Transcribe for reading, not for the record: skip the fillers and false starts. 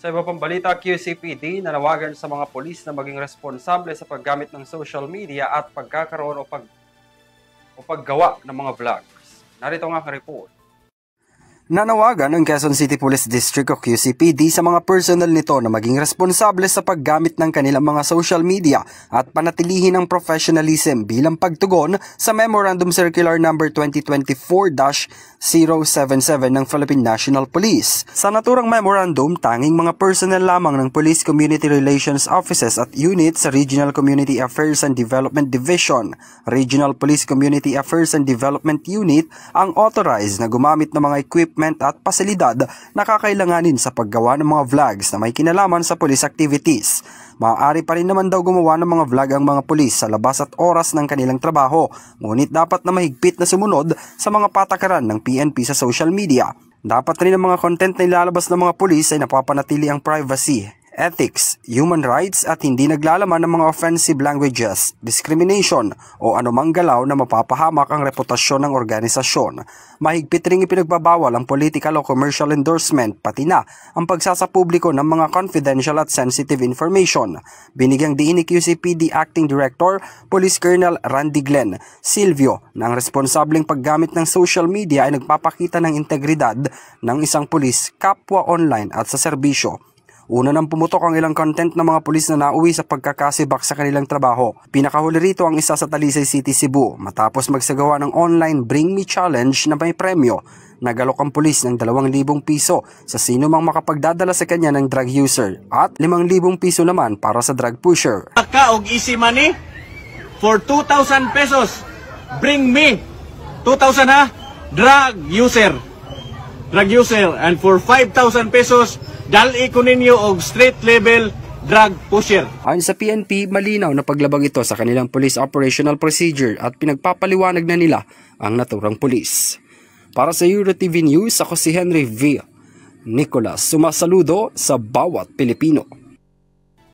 Sa iba pang balita, QCPD nanawagan sa mga pulis na maging responsable sa paggamit ng social media at pagkakaroon o paggawa ng mga vlogs. Narito ang aking report. Nanawagan ng Quezon City Police District o QCPD sa mga personnel nito na maging responsable sa paggamit ng kanilang mga social media at panatilihin ang professionalism bilang pagtugon sa Memorandum Circular No. 2024-077 ng Philippine National Police. Sa naturang memorandum, tanging mga personnel lamang ng Police Community Relations Offices at units sa Regional Community Affairs and Development Division, Regional Police Community Affairs and Development Unit ang authorized na gumamit ng mga equipment at pasilidad na kakailanganin sa paggawa ng mga vlogs na may kinalaman sa police activities. Maaari pa rin naman daw gumawa ng mga vlog ang mga pulis sa labas at oras ng kanilang trabaho, ngunit dapat na mahigpit na sumunod sa mga patakaran ng PNP sa social media. Dapat rin ang mga content na ilalabas ng mga pulis ay napapanatili ang privacy, ethics, human rights at hindi naglalaman ng mga offensive languages, discrimination o anumang galaw na mapapahamak ang reputasyon ng organisasyon. Mahigpit ring ipinagbabawal ang political o commercial endorsement pati na ang pagsasapubliko ng mga confidential at sensitive information. Binigyang diin ni QCPD Acting Director Police Colonel Randy Glenn Silvio na ang responsableng paggamit ng social media ay nagpapakita ng integridad ng isang pulis kapwa online at sa serbisyo. Una nang pumutok ang ilang content ng mga pulis na nauwi sa pagkakasibak sa kanilang trabaho. Pinakahuli rito ang isa sa Talisay City, Cebu matapos magsagawa ng online Bring Me Challenge na may premyo. Nagalok ang pulis ng 2,000 piso sa sino mang makapagdadala sa kanya ng drug user at 5,000 piso naman para sa drug pusher. Ka og easy money for 2,000 pesos. Bring me 2,000 ha, drug user. And for 5,000 pesos dali ko ninyo og street level drug pusher. Ayon sa PNP, malinaw na paglabag ito sa kanilang police operational procedure at pinagpapaliwanag na nila ang naturang pulis. Para sa EuroTV News, ako si Henry V. Nicolas, sumasaludo sa bawat Pilipino.